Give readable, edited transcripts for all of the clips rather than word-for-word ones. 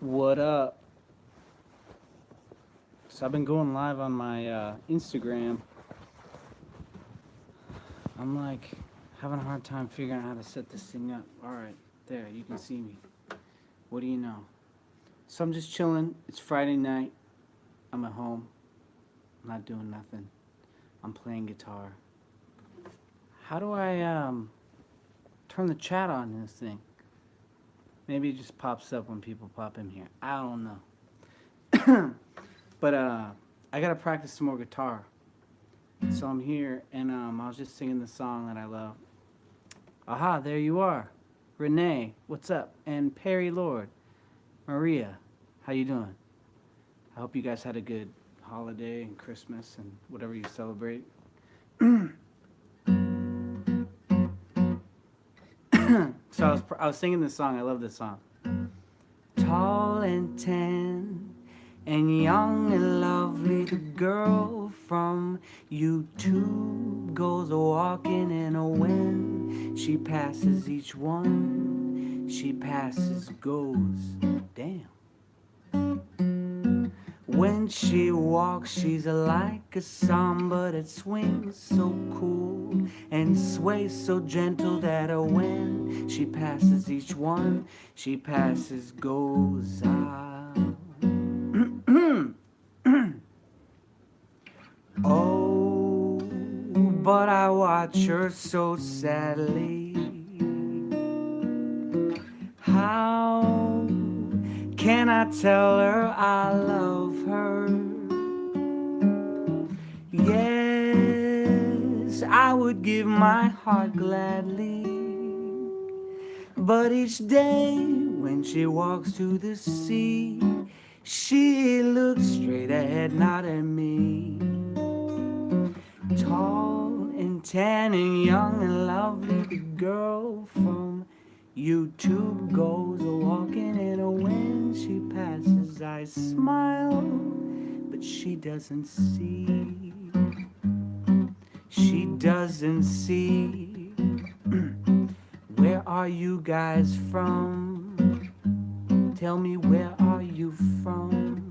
What up? So I've been going live on my Instagram. I'm like having a hard time figuring out how to set this thing up. All right, there, you can see me. What do you know? So I'm just chilling. It's Friday night. I'm at home. I'm not doing nothing. I'm playing guitar. How do I turn the chat on in this thing? Maybe it just pops up when people pop in here. I don't know. But I gotta practice some more guitar. So I'm here, and I was just singing the song that I love. Aha, there you are. Renee, what's up? And Perry Lord. Maria, how you doing? I hope you guys had a good holiday and Christmas and whatever you celebrate. So I was singing this song. I love this song. Tall and tan and young and lovely, the girl from YouTube goes a walking, and when she passes each one, she passes goes. Damn. When she walks, she's like a samba that swings so cool and sways so gentle that when she passes each one, she passes goes out. Oh, but I watch her so sadly. How can I tell her I love her? Yes, I would give my heart gladly. But each day when she walks to the sea, she looks straight ahead, not at me. Tall and tan and young and lovely, the girl from YouTube goes a walking, and when she passes I smile, but she doesn't see. She doesn't see. Where are you guys from? Tell me, where are you from?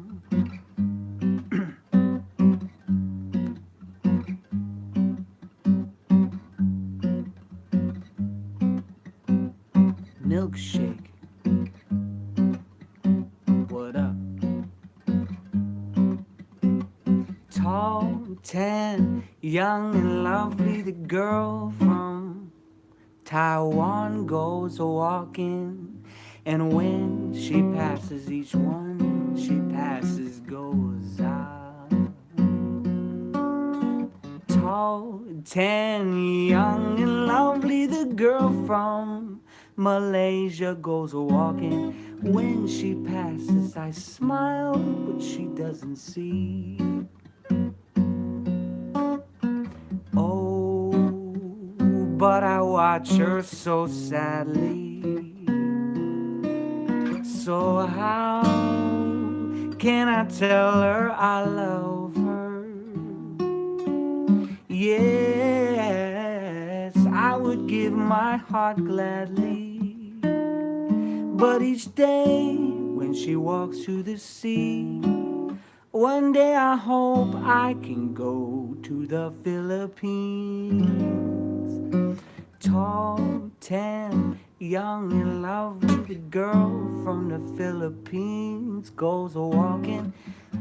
Milkshake. What up? Tall, tan, young and lovely, the girl from Taiwan goes a walking, and when she passes each one, she passes goes out. Tall, tan, young and lovely, the girl from Malaysia goes a walking. When she passes I smile, but she doesn't see. Oh, but I watch her so sadly. So how can I tell her I love her? Yes, I would give my heart gladly. But each day when she walks to the sea, one day I hope I can go to the Philippines. Tall, tan, young and lovely, the girl from the Philippines goes a walking.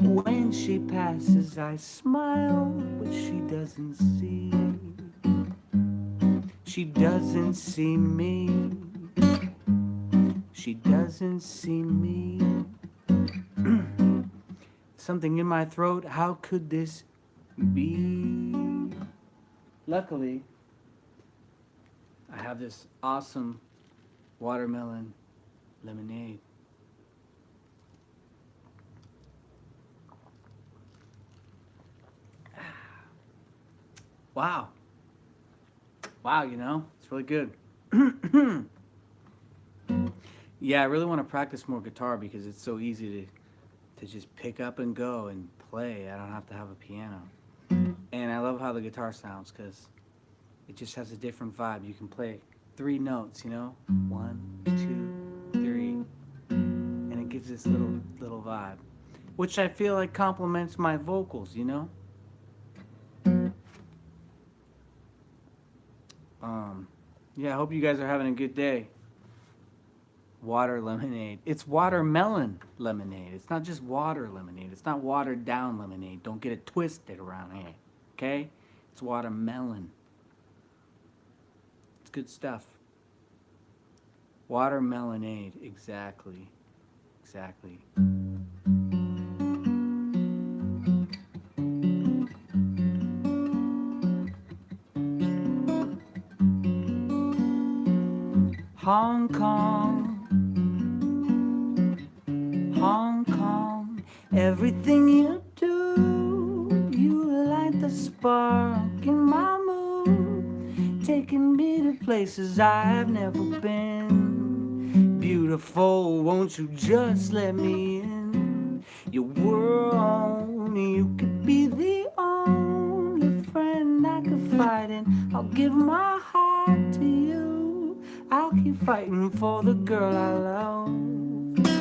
When she passes I smile, but she doesn't see. She doesn't see me. She doesn't see me. Something in my throat, how could this be? Luckily, I have this awesome watermelon lemonade. Wow. Wow, you know, it's really good. Yeah, I really want to practice more guitar because it's so easy to just pick up and go and play. I don't have to have a piano. And I love how the guitar sounds because it just has a different vibe. You can play 3 notes, you know? 1, 2, 3. And it gives this little vibe, which I feel like complements my vocals, you know. Yeah, I hope you guys are having a good day. Water lemonade. It's watermelon lemonade. It's not just water lemonade. It's not watered down lemonade. Don't get it twisted around here. Okay? It's watermelon. It's good stuff. Watermelonade. Exactly. Exactly. Hong Kong. Hong Kong, everything you do, you light the spark in my mood, taking me to places I've never been. Beautiful, won't you just let me in your world? You could be the only friend I could fight in. I'll give my heart to you. I'll keep fighting for the girl I love.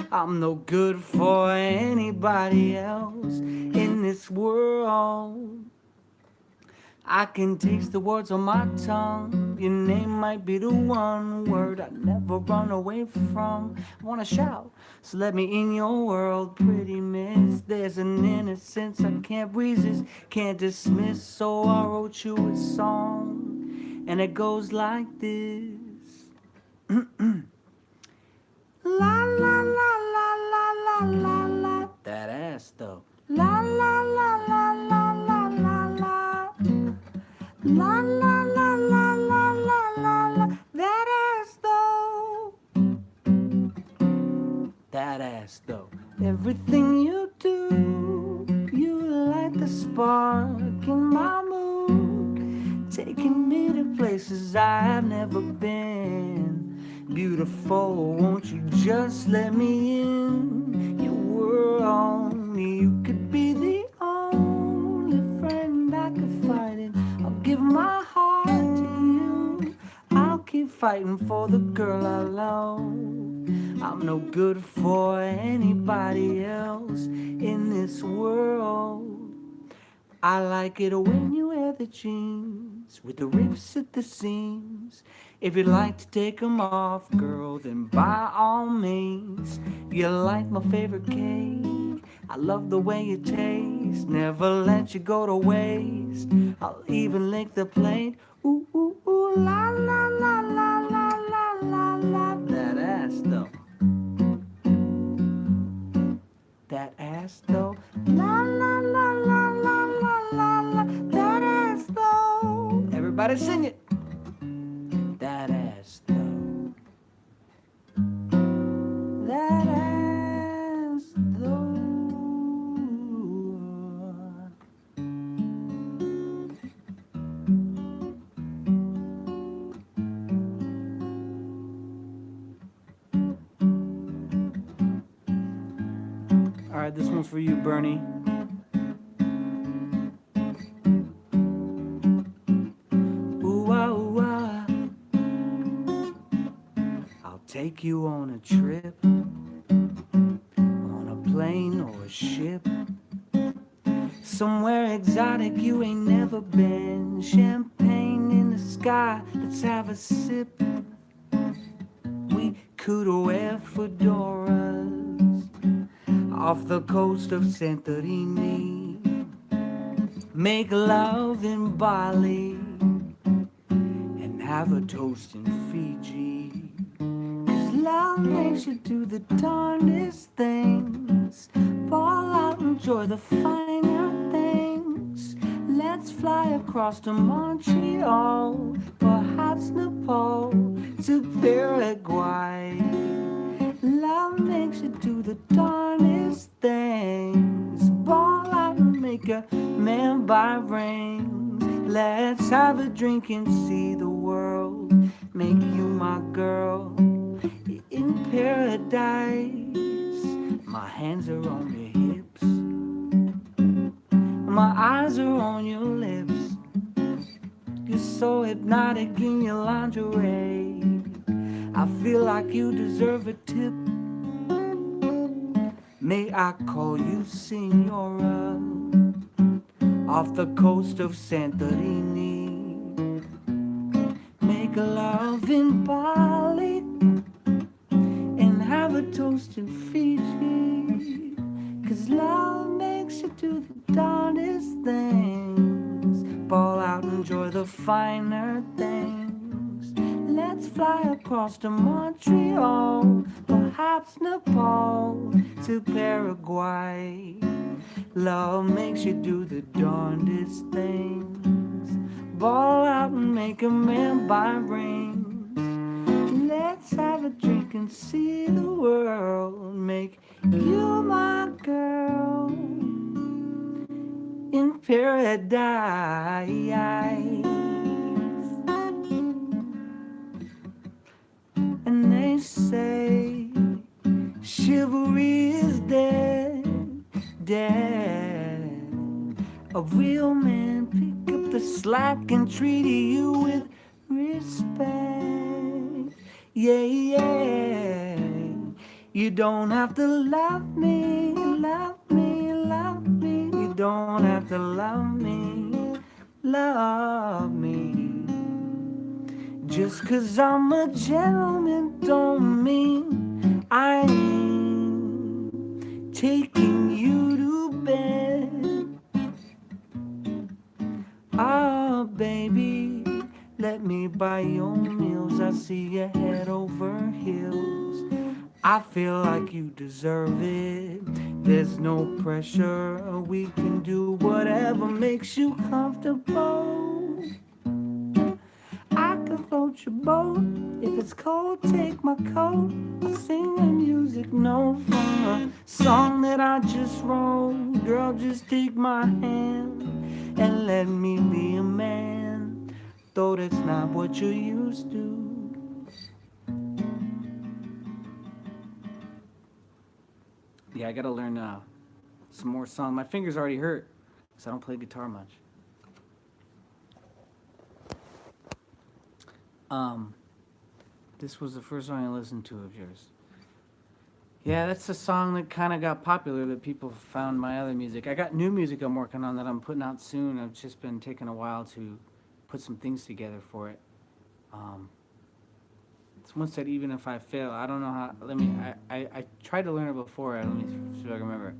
I'm no good for anybody else in this world. I can taste the words on my tongue. Your name might be the one word I never run away from. I wanna shout, so let me in your world, pretty miss. There's an innocence I can't resist, can't dismiss. So I wrote you a song, and it goes like this. La la la la la la la la. That ass though. La la la la la la la la. La la la la la la la la. That ass though. That ass though. Everything you do, you light the spark in my mood, taking me to places I've never been. Beautiful, won't you just let me in your world? You could be the only friend I could fight in. I'll give my heart to you. I'll keep fighting for the girl I love. I'm no good for anybody else in this world. I like it when you wear the jeans with the rips at the seams. If you'd like to take them off, girl, then by all means. You like my favorite cake, I love the way you taste. Never let you go to waste, I'll even lick the plate. Ooh, ooh, ooh, la, la, la, la, la, la, la, la. That ass though. That ass though. La, la, la, la, la, la, la, la. That ass though. Everybody sing it. That ass though. That ass though. All right, this one's for you, Bernie. Ooh, ah, ooh, ah. I'll take you on a trip, on a plane or a ship, somewhere exotic you ain't never been. Champagne in the sky, let's have a sip. We could wear fedoras off the coast of Santorini, make love in Bali, and have a toast in Fiji. 'Cause love makes you do the darndest things, fall out, enjoy the finer things. Let's fly across to Montreal, perhaps Nepal, to Paraguay. Love makes you do the darndest things, ball out and make a man buy rings. Let's have a drink and see the world, make you my girl in paradise. My hands are on your hips, my eyes are on your lips. You're so hypnotic in your lingerie, I feel like you deserve a tip. May I call you Senora? Off the coast of Santorini, make love in Bali and have a toast in Fiji. 'Cause love makes you do the darndest things. Ball out, enjoy the finer things. Let's fly across to Montreal, perhaps Nepal to Paraguay. Love makes you do the darndest things. Ball out and make a man buy rings. Let's have a drink and see the world. Make you my girl in paradise. And they say chivalry is dead, dead. A real man pick up the slack and treat you with respect. Yeah, yeah. You don't have to love me, love me, love me. You don't have to love me, love me. Just 'cause I'm a gentleman don't mean I ain't taking you to bed. Ah, baby, let me buy your meals. I see you head over heels. I feel like you deserve it. There's no pressure. We can do whatever makes you comfortable. I can float your boat. If it's cold, take my coat. I'll sing the music note from a song that I just wrote. Girl, just take my hand and let me be a man. Though that's not what you're used to. Yeah, I gotta learn some more songs. My fingers already hurt because I don't play guitar much. This was the first song I listened to of yours. Yeah, that's a song that kind of got popular that people found my other music. I got new music I'm working on that I'm putting out soon. I've just been taking a while to put some things together for it. Someone said even if I fail, I don't know how. Let me. I tried to learn it before. Let me see if I can remember.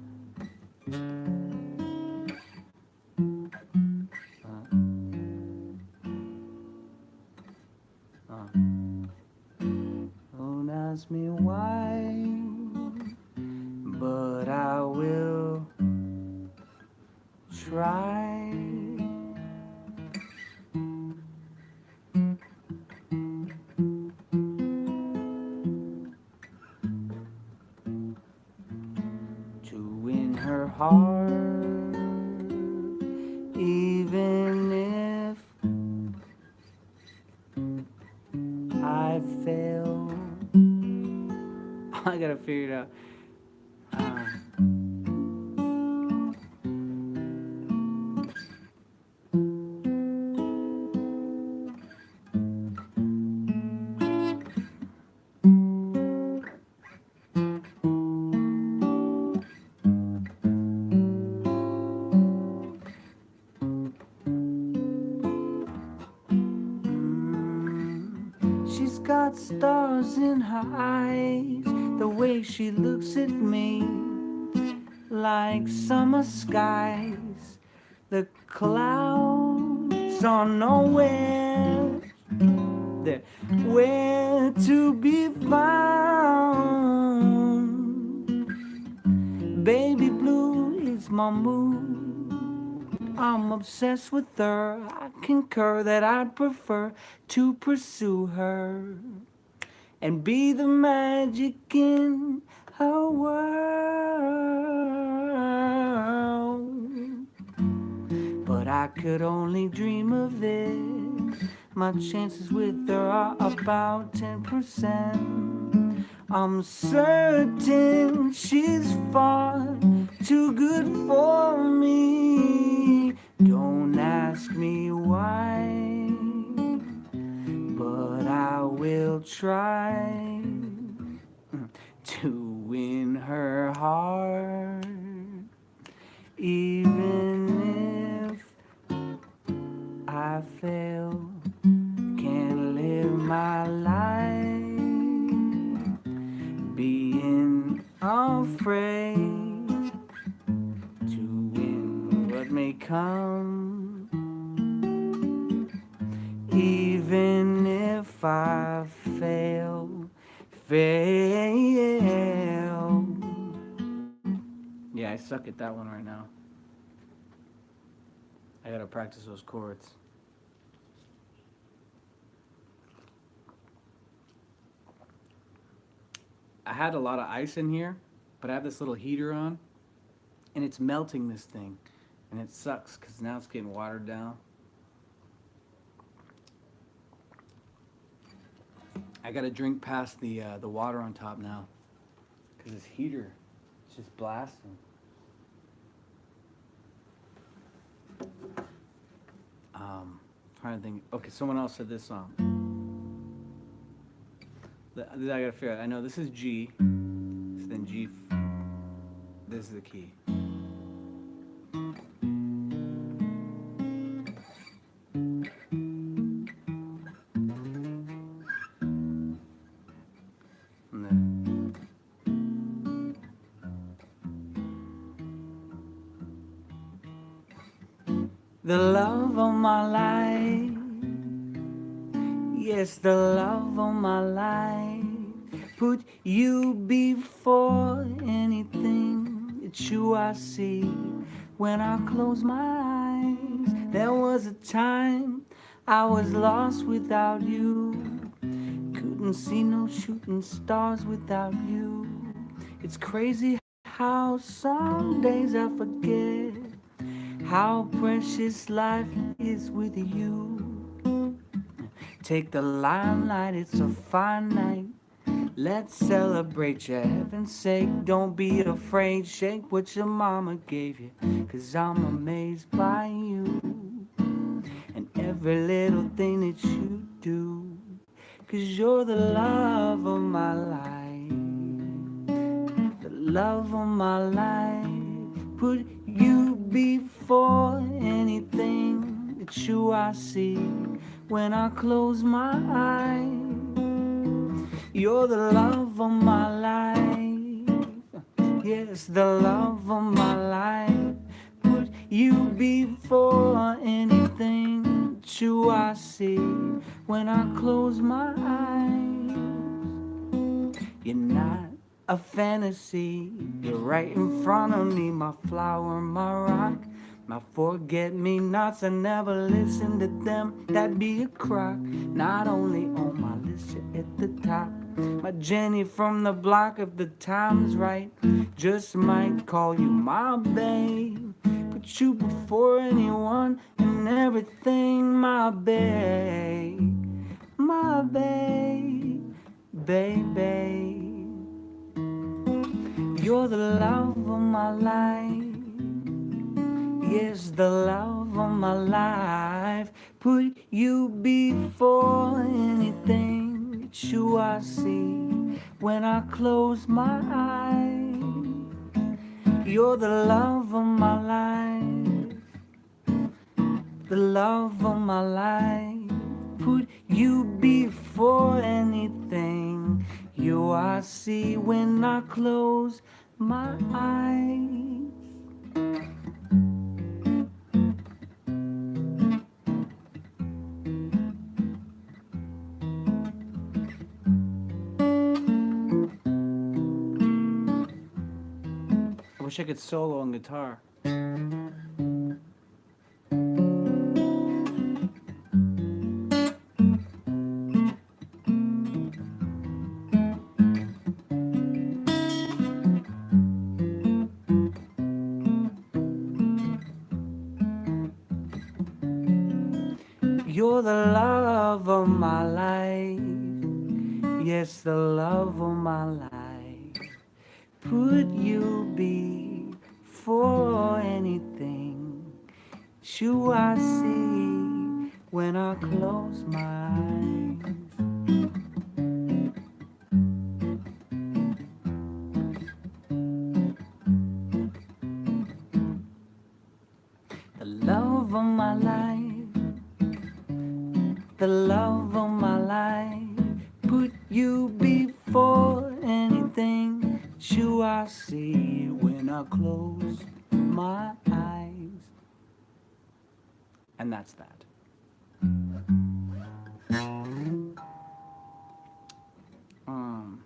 Don't ask me why, but I will try. To win her heart, even if I fail. I gotta figure it out. She's got stars in her eyes, the way she looks at me, like summer skies. The clouds are nowhere, they're where to be found. Baby blue is my mood. I'm obsessed with her. I concur that I'd prefer to pursue her and be the magic in her world. But I could only dream of it. My chances with her are about 10%. I'm certain she's far too good for me. Don't ask me why, but I will try to win her your heart. Even if I fail, can't live my life being afraid to win what may come. Even if I fail. Yeah, I suck at that one right now. I gotta practice those chords. I had a lot of ice in here, but I have this little heater on, and it's melting this thing, and it sucks because now it's getting watered down. I gotta drink past the water on top now, because this heater, it's just blasting. Trying to think. Okay, someone else said this song. I gotta figure out. I know this is G, so then G. This is the key. And then the love of my life. Yes, the love of my life. Put you before anything. It's you I see when I close my eyes. There was a time I was lost without you. Couldn't see no shooting stars without you. It's crazy how some days I forget how precious life is with you. Take the limelight, it's a fine night. Let's celebrate your heaven's sake. Don't be afraid, shake what your mama gave you, 'cause I'm amazed by you and every little thing that you do. 'Cause you're the love of my life, the love of my life. Put you before anything. It's you I see when I close my eyes. You're the love of my life. Yes, the love of my life. Put you before anything. It's you I see when I close my eyes. You're not a fantasy. You're right in front of me. My flower, my rock, my forget-me-nots. I never listen to them. That'd be a crock. Not only on my list, you're at the top. My Jenny from the block, if the time's right, just might call you my babe. Put you before anyone and everything, my babe, my babe, baby. You're the love of my life. Yes, the love of my life. Put you before anything. It's you I see when I close my eyes. You're the love of my life, the love of my life. Put you before anything. You I see when I close my eyes. I wish I could solo on guitar. You're the love of my life. Yes, the love of my life. Put you before anything. It's you I see when I close my eyes. do I see when I close my eyes? And that's that. Um,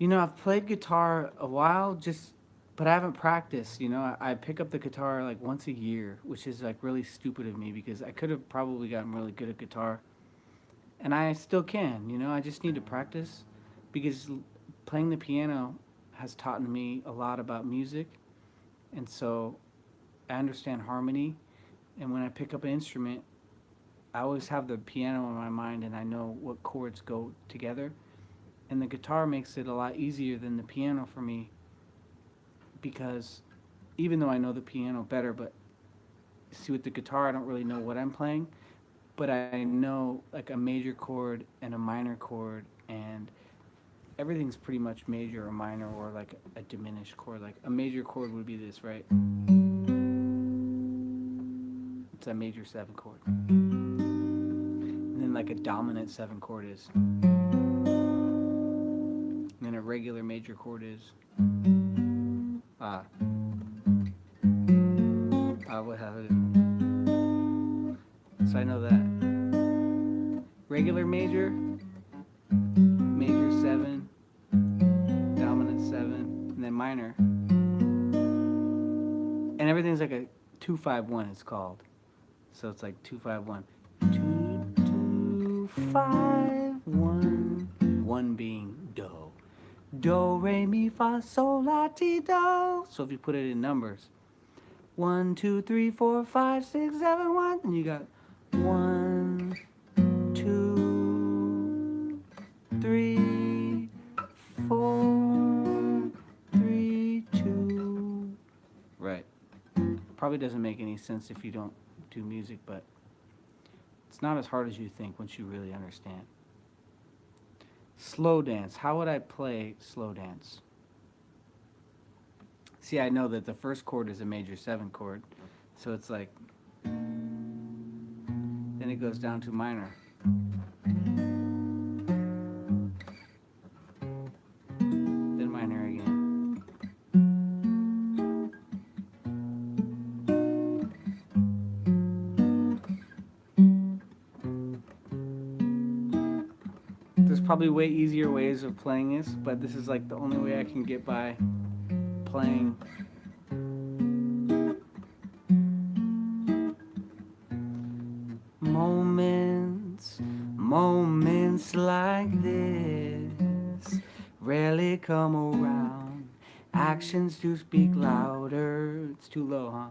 I've played guitar a while, but I haven't practiced. I pick up the guitar like once a year, which is like really stupid of me because I could have probably gotten really good at guitar, and I still can. I just need to practice because playing the piano has taught me a lot about music, and so I understand harmony. And when I pick up an instrument, I always have the piano in my mind, and I know what chords go together. And the guitar makes it a lot easier than the piano for me because even though I know the piano better, but see with the guitar I don't really know what I'm playing, but I know like a major chord and a minor chord, and everything's pretty much major or minor or like a diminished chord. Like a major chord would be this, right? It's a major 7 chord. And then like a dominant 7 chord is. And then a regular major chord is what have it. So I know that regular major, major 7, dominant 7, and then minor. And everything's like a 2-5-1 it's called. So it's like 2-5-1. 2-2-5-1. 1 being do. Do, re, mi, fa, sol, la, ti, do. So if you put it in numbers, 1, 2, 3, 4, 5, 6, 7, 1, and you got 1, 2, 3, 4, 3, 2. Right. Probably doesn't make any sense if you don't do music, but it's not as hard as you think once you really understand. Slow dance. How would I play slow dance? See, I know that the first chord is a major 7 chord, so it's like, then it goes down to minor. Then minor again. There's probably way easier ways of playing this, but this is like the only way I can get by playing. Moments like this rarely come around. Actions do speak louder. It's too low, huh?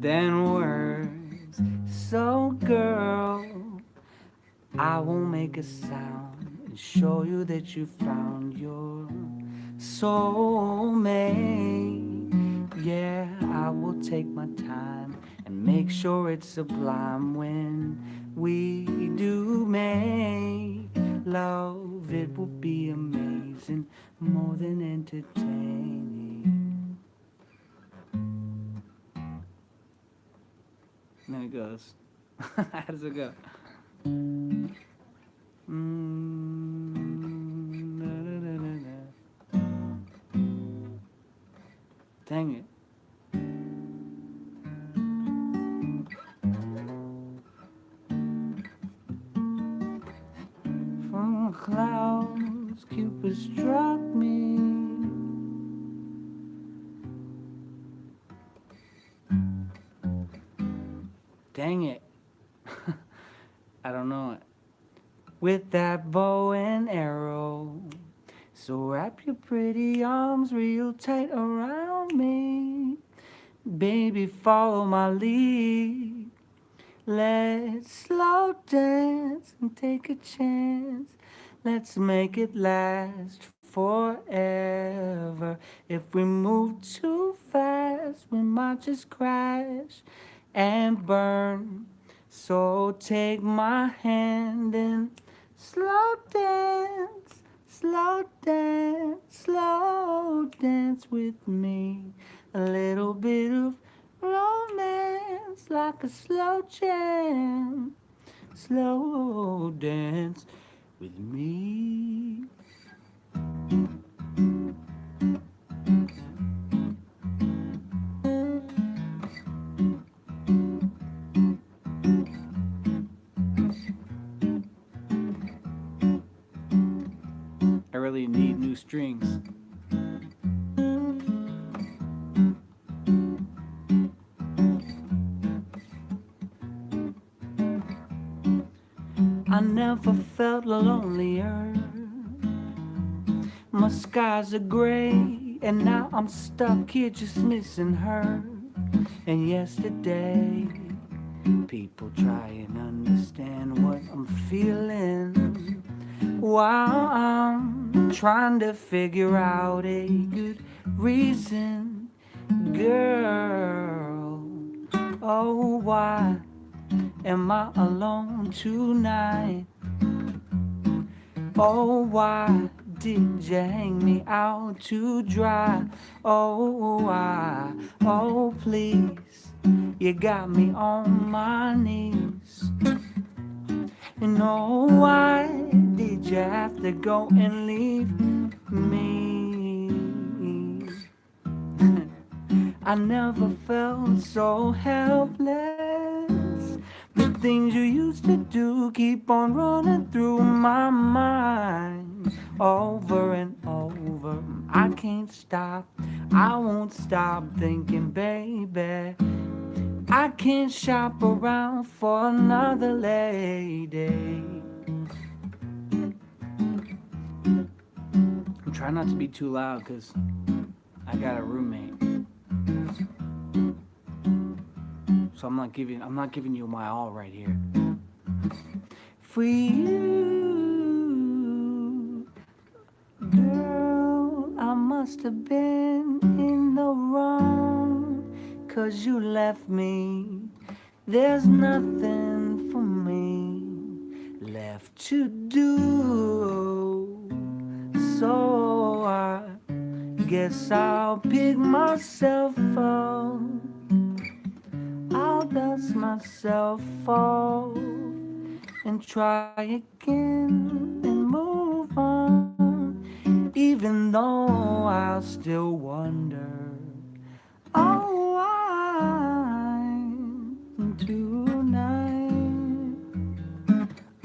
Than words. So girl, I won't make a sound and show you that you found your soulmate. Yeah, I will take my time and make sure it's sublime when we do make love. It will be amazing, more than entertaining. And then it goes. How does it go? Dang it. From the clouds, Cupid struck me. Dang it. I don't know it. With that bow and arrow, so wrap your pretty arms real tight around me. Baby, follow my lead. Let's slow dance and take a chance. Let's make it last forever. If we move too fast, we might just crash and burn. So take my hand and slow dance, slow dance, slow dance with me. A little bit of romance like a slow jam. Slow dance with me. strings. I never felt lonelier. My skies are gray, and now I'm stuck here just missing her. And yesterday, people try and understand what I'm feeling, while I'm trying to figure out a good reason. Girl, oh, why am I alone tonight? Oh, why did you hang me out to dry? Oh, why? Oh, please, you got me on my knees. And oh, why did you have to go and leave me? I never felt so helpless. The things you used to do keep on running through my mind over and over. I can't stop, I won't stop thinking, baby. I can't shop around for another lady. I'm trying not to be too loud because I got a roommate. So I'm not giving you my all right here. For you, girl, I must have been in the wrong, 'cause you left me. There's nothing for me left to do. So I guess I'll pick myself up. I'll dust myself off and try again and move on, even though I'll still wonder, oh, why tonight?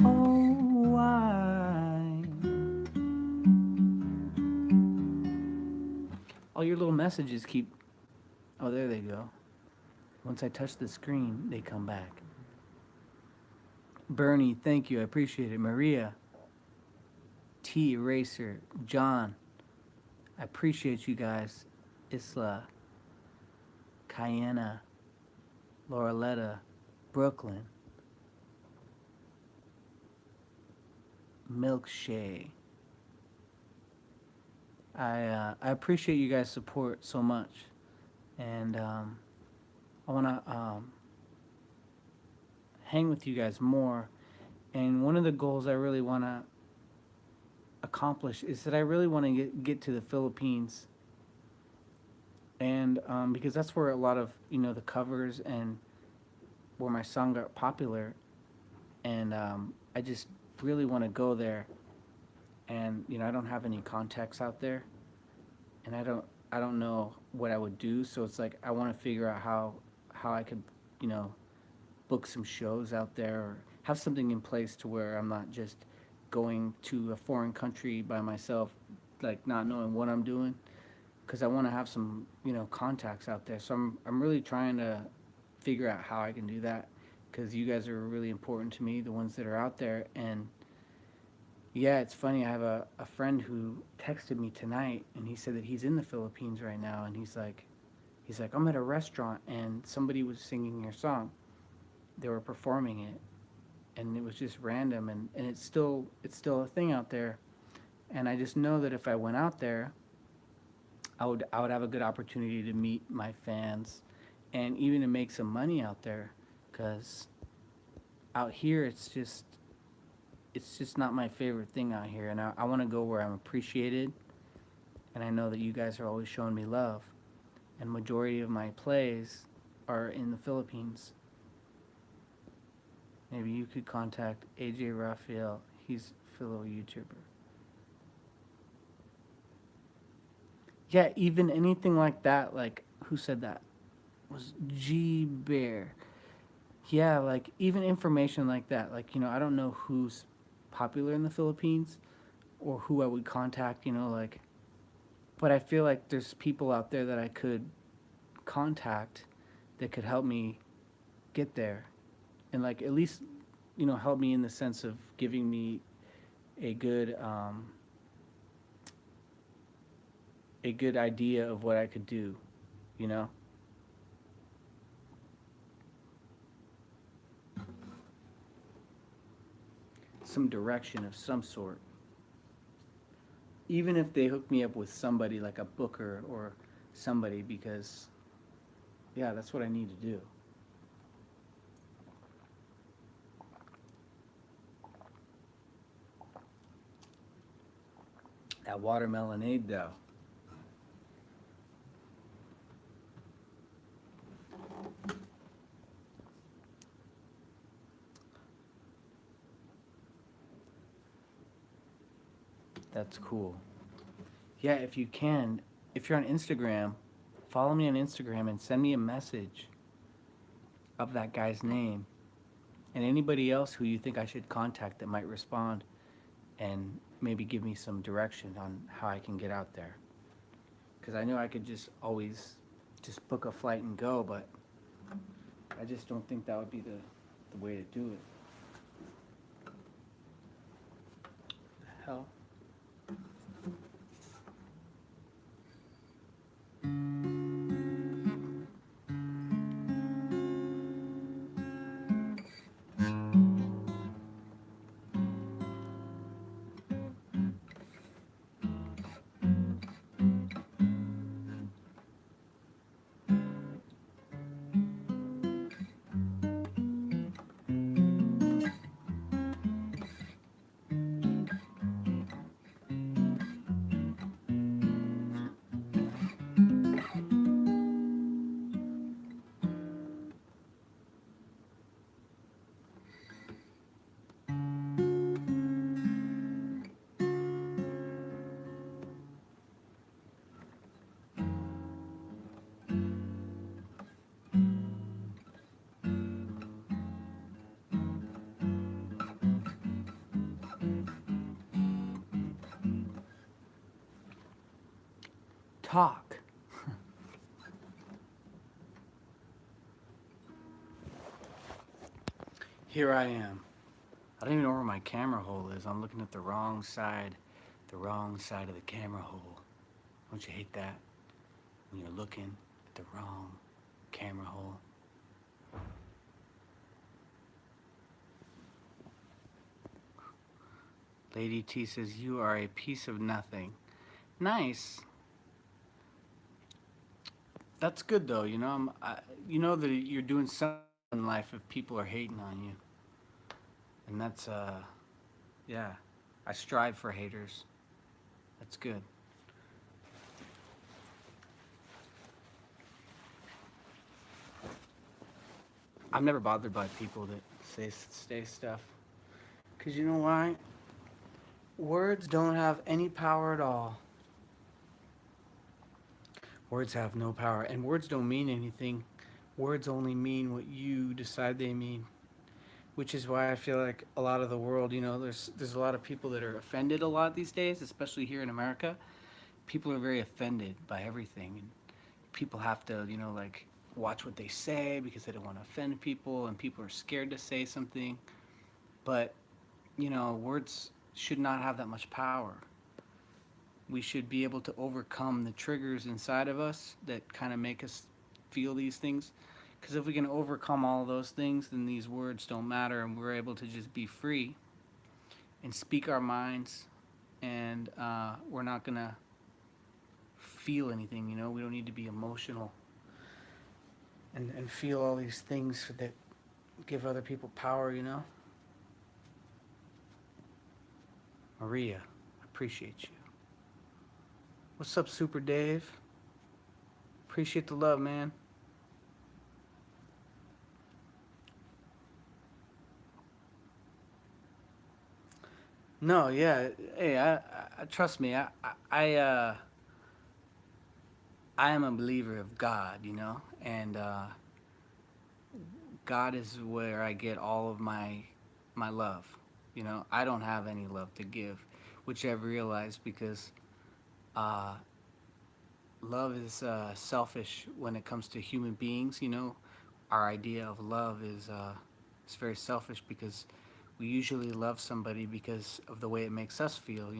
Oh, why? All your little messages keep, oh, there they go. Once I touch the screen, they come back. Bernie, thank you. I appreciate it. Maria, T Eraser, John, I appreciate you guys. Isla, Cayena, Laureletta, Brooklyn, Milkshake. I appreciate you guys' support so much, and I want to hang with you guys more. And one of the goals I really want to accomplish is that I really want to get to the Philippines, and because that's where a lot of the covers and where my song got popular, and I just really want to go there. And I don't have any contacts out there, and I don't know what I would do. So it's like I want to figure out how I could book some shows out there, or have something in place to where I'm not just going to a foreign country by myself, like not knowing what I'm doing, because I want to have some contacts out there. So I'm really trying to figure out how I can do that, because you guys are really important to me, the ones that are out there. And yeah, it's funny, I have a friend who texted me tonight, and he said that he's in the Philippines right now, and he's like I'm at a restaurant and somebody was singing your song, they were performing it, and it was just random, and it's still a thing out there. And I just know that if I went out there, I would have a good opportunity to meet my fans, and even to make some money out there, because out here it's just not my favorite thing out here. And I want to go where I'm appreciated, and I know that you guys are always showing me love, and majority of my plays are in the Philippines. Maybe you could contact AJ Raphael. He's a fellow YouTuber. Yeah, even anything like that, like, who said that? Was G Bear. Yeah, like, even information like that. Like, I don't know who's popular in the Philippines, or who I would contact, like, But I feel like there's people out there that I could contact that could help me get there, and like at least help me in the sense of giving me a good a good idea of what I could do, you know? Some direction of some sort. Even if they hook me up with somebody like a booker or somebody, because, yeah, that's what I need to do. That watermelonade, though. That's cool. Yeah, if you can, if you're on Instagram, follow me on Instagram and send me a message of that guy's name and anybody else who you think I should contact that might respond and maybe give me some direction on how I can get out there. Because I know I could just always just book a flight and go, but I just don't think that would be the way to do it. The hell? Talk. Here I am. I don't even know where my camera hole is. I'm looking at the wrong side of the camera hole. Don't you hate that? When you're looking at the wrong camera hole. Lady T says, you are a piece of nothing. Nice. That's good though, you know that you're doing something in life if people are hating on you. And that's, yeah. I strive for haters. That's good. I'm never bothered by people that say stuff. Because you know why? Words don't have any power at all. Words have no power. And words don't mean anything. Words only mean what you decide they mean. Which is why I feel like a lot of the world, there's a lot of people that are offended a lot these days, especially here in America. People are very offended by everything. And people have to, like watch what they say because they don't want to offend people, and people are scared to say something. But, words should not have that much power. We should be able to overcome the triggers inside of us that kind of make us feel these things. Because if we can overcome all those things, then these words don't matter, and we're able to just be free and speak our minds, and we're not going to feel anything, we don't need to be emotional and feel all these things that give other people power. Maria, I appreciate you. What's up, Super Dave? Appreciate the love, man. No, yeah. Hey, I trust me. I am a believer of God, and God is where I get all of my love. I don't have any love to give, which I've realized because uh, love is selfish when it comes to human beings. Our idea of love is very selfish because we usually love somebody because of the way it makes us feel.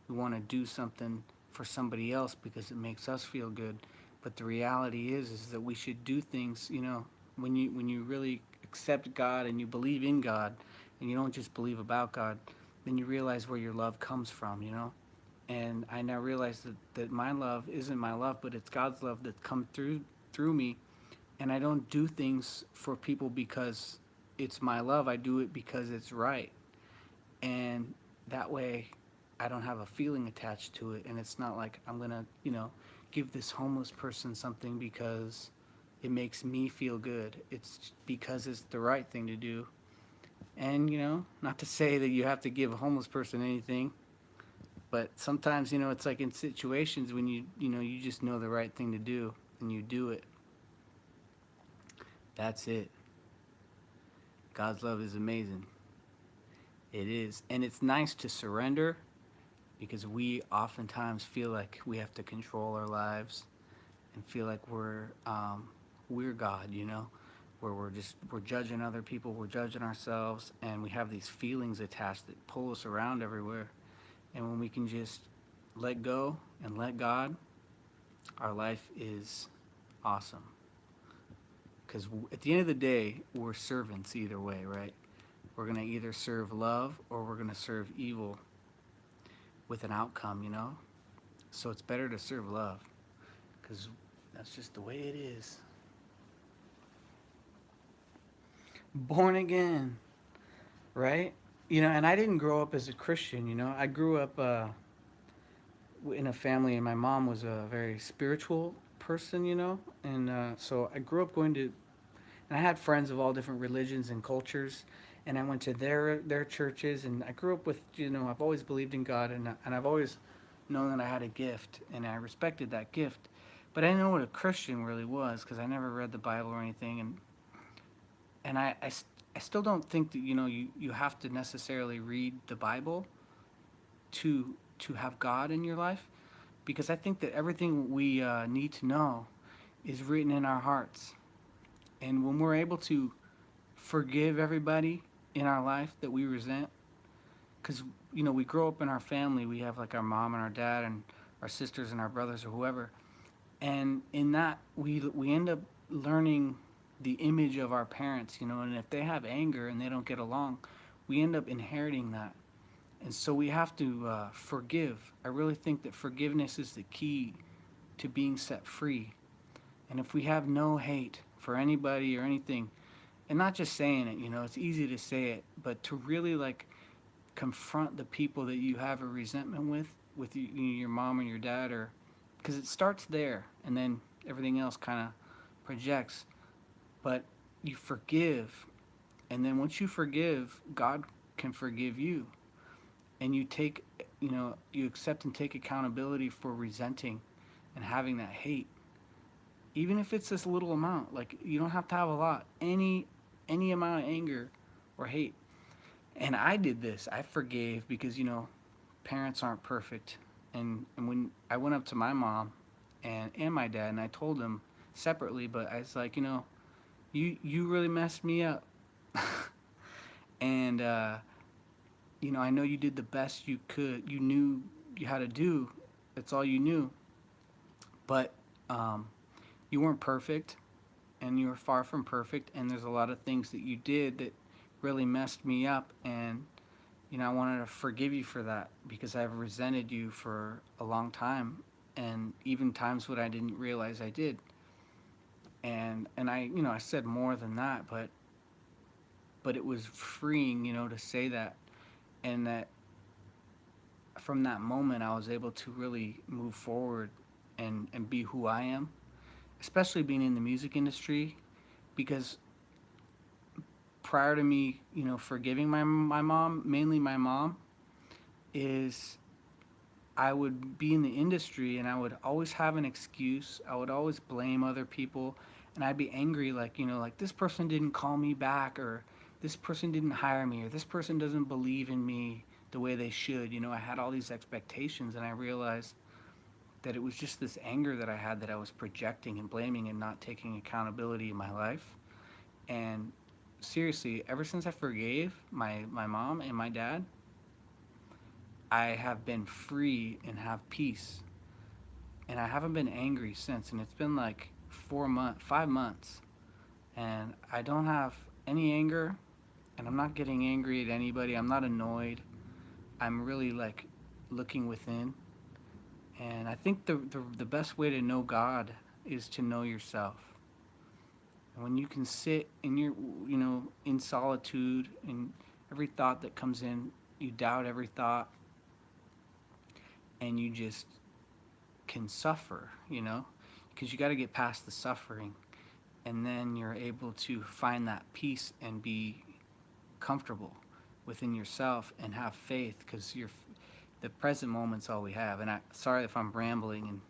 We want to do something for somebody else because it makes us feel good. But the reality is that we should do things. When you really accept God and you believe in God, and you don't just believe about God, then you realize where your love comes from. And I now realize that my love isn't my love, but it's God's love that comes through me. And I don't do things for people because it's my love. I do it because it's right. And that way I don't have a feeling attached to it. And it's not like I'm going to, give this homeless person something because it makes me feel good. It's because it's the right thing to do. And, not to say that you have to give a homeless person anything, but sometimes, it's like in situations when you just know the right thing to do and you do it. That's it. God's love is amazing. It is. And it's nice to surrender because we oftentimes feel like we have to control our lives and feel like we're God, where we're judging other people, we're judging ourselves, and we have these feelings attached that pull us around everywhere. And when we can just let go and let God, our life is awesome. Because at the end of the day, we're servants either way, right? We're going to either serve love or we're going to serve evil with an outcome. So it's better to serve love because that's just the way it is. Born again, right? And I didn't grow up as a Christian. I grew up in a family, and my mom was a very spiritual person. And so I grew up going to, and I had friends of all different religions and cultures, and I went to their churches, and I grew up with, I've always believed in God, and I've always known that I had a gift, and I respected that gift. But I didn't know what a Christian really was because I never read the Bible or anything, and I still don't think that you have to necessarily read the Bible to have God in your life, because I think that everything we need to know is written in our hearts, and when we're able to forgive everybody in our life that we resent, because we grow up in our family, we have like our mom and our dad and our sisters and our brothers or whoever, and in that we end up learning the image of our parents, and if they have anger and they don't get along, we end up inheriting that. And so we have to forgive. I really think that forgiveness is the key to being set free. And if we have no hate for anybody or anything, and not just saying it, it's easy to say it, but to really like confront the people that you have a resentment with your mom or your dad, or because it starts there and then everything else kind of projects. But you forgive, and then once you forgive, God can forgive you, and you accept and take accountability for resenting and having that hate, even if it's this little amount. Like, you don't have to have a lot, any amount of anger or hate. And I did this. I forgave because parents aren't perfect. And when I went up to my mom and my dad, and I told them separately, but I was like, you really messed me up. And I know you did the best you could. You knew you had to do. That's all you knew. But you weren't perfect, and you were far from perfect. And there's a lot of things that you did that really messed me up. And I wanted to forgive you for that because I've resented you for a long time, and even times when I didn't realize I did. And I said more than that, but it was freeing, to say that, and that from that moment I was able to really move forward and be who I am, especially being in the music industry, because prior to me, forgiving my mom, mainly my mom, is I would be in the industry and I would always have an excuse. I would always blame other people, and I'd be angry, like, like this person didn't call me back, or this person didn't hire me, or this person doesn't believe in me the way they should. I had all these expectations, and I realized that it was just this anger that I had that I was projecting and blaming and not taking accountability in my life. And seriously, ever since I forgave my mom and my dad, I have been free and have peace. And I haven't been angry since. And it's been like 4 months, 5 months. And I don't have any anger. And I'm not getting angry at anybody. I'm not annoyed. I'm really like looking within. And I think the best way to know God is to know yourself. And when you can sit in your, in solitude, and every thought that comes in, you doubt every thought, and you just can suffer, because you got to get past the suffering, and then you're able to find that peace and be comfortable within yourself and have faith, because the present moment's all we have. And sorry if I'm rambling and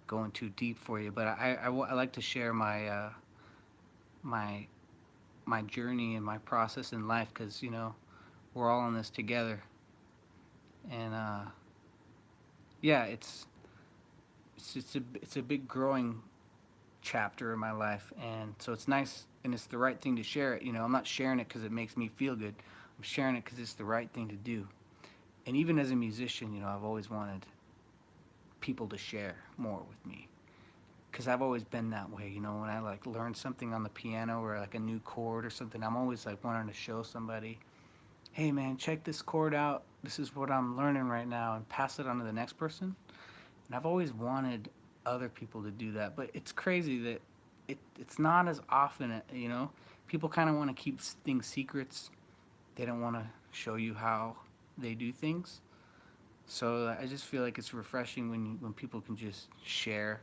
going too deep for you, but I like to share my my journey and my process in life, because we're all in this together. And yeah, it's a big growing chapter in my life, and so it's nice, and it's the right thing to share it. I'm not sharing it because it makes me feel good. I'm sharing it because it's the right thing to do. And even as a musician, I've always wanted people to share more with me, because I've always been that way. When I like learn something on the piano or like a new chord or something, I'm always like wanting to show somebody, hey man, check this chord out. This is what I'm learning right now, and pass it on to the next person. And I've always wanted other people to do that, but it's crazy that it's not as often. People kind of want to keep things secrets. They don't want to show you how they do things. So I just feel like it's refreshing when people can just share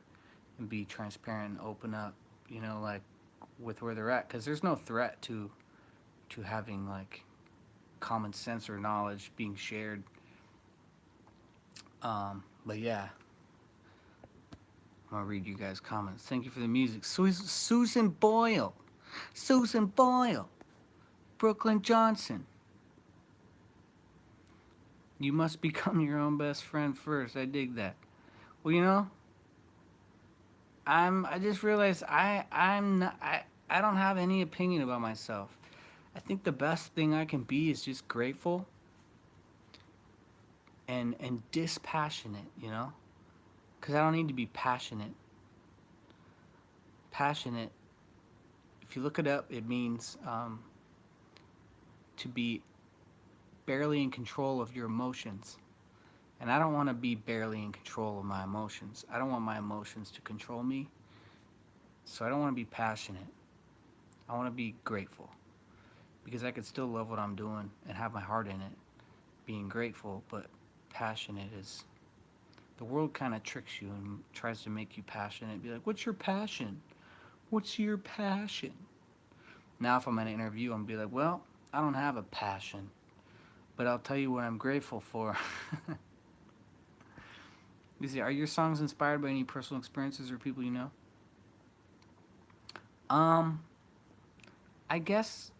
and be transparent and open up, like with where they're at, because there's no threat to having like common sense or knowledge being shared. But yeah, I'm gonna read you guys' comments. Thank you for the music, Susan Boyle, Brooklyn Johnson. You must become your own best friend first. I dig that. Well, I just realized I'm not, I don't have any opinion about myself. I think the best thing I can be is just grateful and dispassionate, because I don't need to be passionate. Passionate, if you look it up, it means to be barely in control of your emotions. And I don't want to be barely in control of my emotions. I don't want my emotions to control me. So I don't want to be passionate. I want to be grateful, because I could still love what I'm doing and have my heart in it, being grateful. But passionate is, the world kind of tricks you and tries to make you passionate. Be like, what's your passion? What's your passion? Now, if I'm in an interview, I'm going to be like, well, I don't have a passion, but I'll tell you what I'm grateful for. You see, are your songs inspired by any personal experiences or people you know? I guess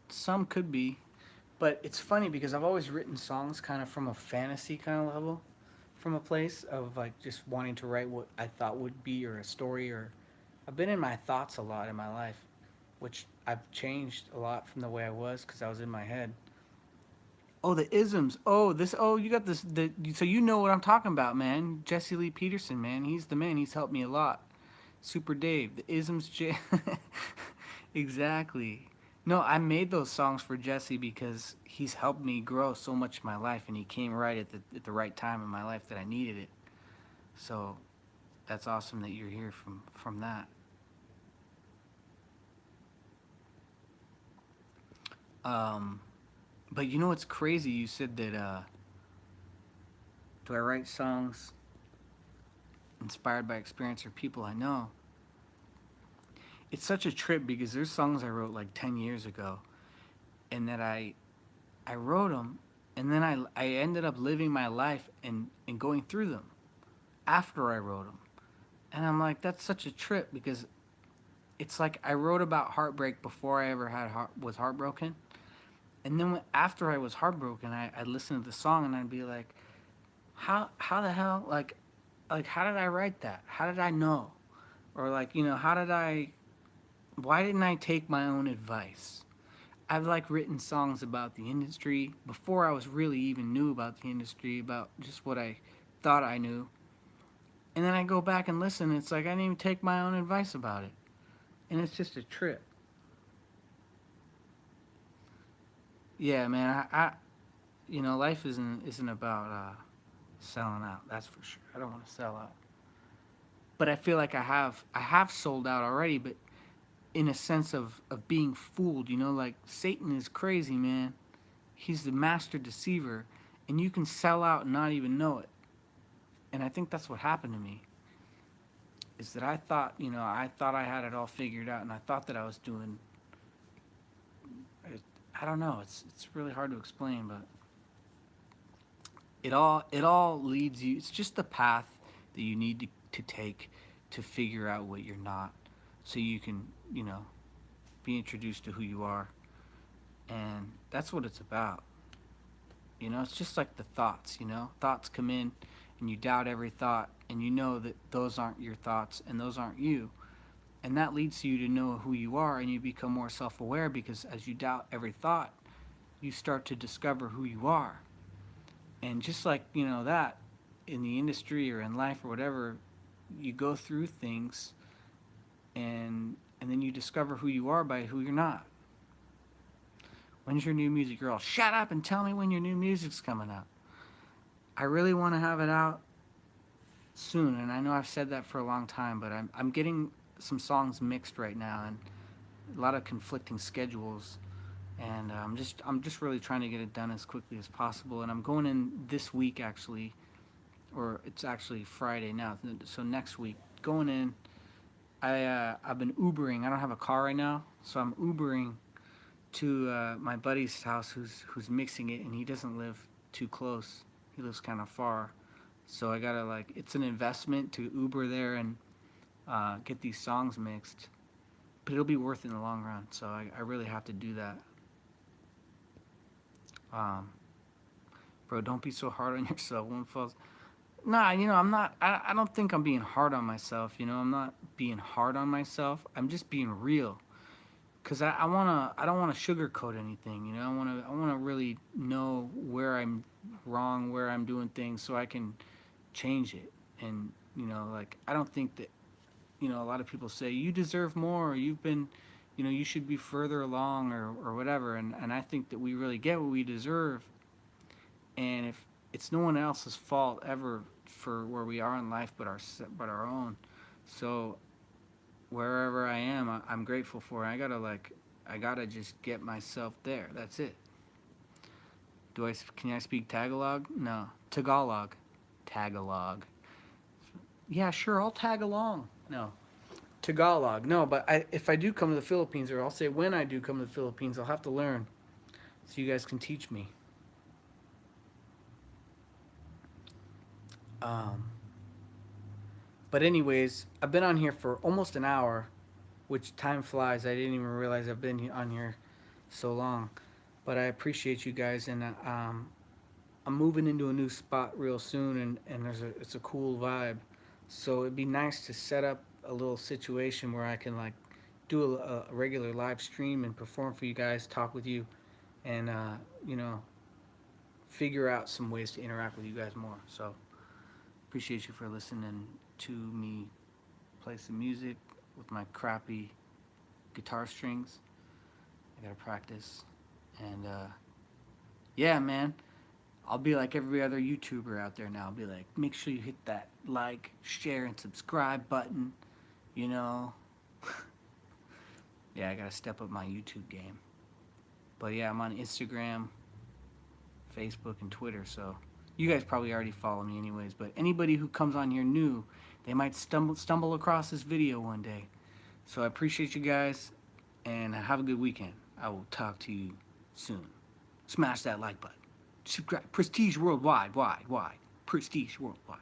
some could be, but it's funny because I've always written songs kind of from a fantasy kind of level, from a place of like just wanting to write what I thought would be, or a story, or I've been in my thoughts a lot in my life, which I've changed a lot from the way I was because I was in my head. Oh, the isms. Oh, this. Oh, you got this. So you know what I'm talking about, man. Jesse Lee Peterson, man. He's the man. He's helped me a lot. Super Dave, the isms. Exactly. No, I made those songs for Jesse because he's helped me grow so much in my life, and he came right at the right time in my life that I needed it. So that's awesome that you're here from that. Um, but it's crazy. You said that. Do I write songs inspired by experience or people I know? It's such a trip because there's songs I wrote like 10 years ago, and that I wrote them, and then I ended up living my life and going through them after I wrote them. And I'm like, that's such a trip, because it's like I wrote about heartbreak before I ever was heartbroken. And then after I was heartbroken, I'd listen to the song and I'd be like, how the hell, like, like, how did I write that? How did I know? Or like, why didn't I take my own advice? I've like written songs about the industry before I was really even knew about the industry, about just what I thought I knew. And then I go back and listen, and it's like I didn't even take my own advice about it. And it's just a trip. Yeah, man, life isn't about selling out. That's for sure. I don't want to sell out. But I feel like I have sold out already, but in a sense of being fooled, like Satan is crazy, man. He's the master deceiver, and you can sell out and not even know it. And I think that's what happened to me. Is that I thought I had it all figured out, and I thought that I was doing. I don't know. It's really hard to explain, but it all leads you. It's just the path that you need to take to figure out what you're not, so you can be introduced to who you are, and that's what it's about. It's just like the thoughts. Thoughts come in, and you doubt every thought, and you know that those aren't your thoughts and those aren't you, and that leads you to know who you are, and you become more self-aware because as you doubt every thought, you start to discover who you are. And just like that in the industry or in life or whatever, you go through things, and then you discover who you are by who you're not. When's your new music? You're all, shut up and tell me when your new music's coming out. I really want to have it out soon, and I know I've said that for a long time, but I'm getting some songs mixed right now, and a lot of conflicting schedules, and I'm just really trying to get it done as quickly as possible. And I'm going in this week actually, or it's actually Friday now, so next week going in. I've been Ubering. I don't have a car right now, so I'm Ubering to my buddy's house who's mixing it, and he doesn't live too close. He lives kind of far, so I gotta like it's an investment to Uber there and get these songs mixed, but it'll be worth it in the long run. So I really have to do that. Um, Bro, don't be so hard on yourself. One falls. Nah, I'm not. I don't think I'm being hard on myself. I'm not being hard on myself. I'm just being real. Cause I don't wanna sugarcoat anything. I wanna really know where I'm wrong, where I'm doing things, so I can change it. And like I don't think that a lot of people say you deserve more, or you've been, you should be further along, or whatever. And I think that we really get what we deserve, and if it's no one else's fault ever for where we are in life but our own. So wherever I am, I'm grateful for it. I gotta just get myself there. That's it. Can I speak Tagalog? No, Tagalog. Yeah, sure, I'll tag along. No, Tagalog. No, but if I do come to the Philippines, or I'll say when I do come to the Philippines, I'll have to learn, so you guys can teach me. Um, but anyways, I've been on here for almost an hour, which time flies. I didn't even realize I've been on here so long. But I appreciate you guys, and I'm moving into a new spot real soon, and it's a cool vibe. So it'd be nice to set up a little situation where I can like do a regular live stream and perform for you guys, talk with you, and you know figure out some ways to interact with you guys more. So appreciate you for listening to me play some music with my crappy guitar strings. I gotta practice, and yeah, man. I'll be like every other YouTuber out there now. I'll be like, make sure you hit that like, share, and subscribe button. You know, yeah, I gotta step up my YouTube game. But yeah, I'm on Instagram, Facebook, and Twitter. So you guys probably already follow me, anyways. But anybody who comes on here new, they might stumble across this video one day. So I appreciate you guys, and have a good weekend. I will talk to you soon. Smash that like button. Subscribe. Prestige Worldwide, wide. Prestige Worldwide.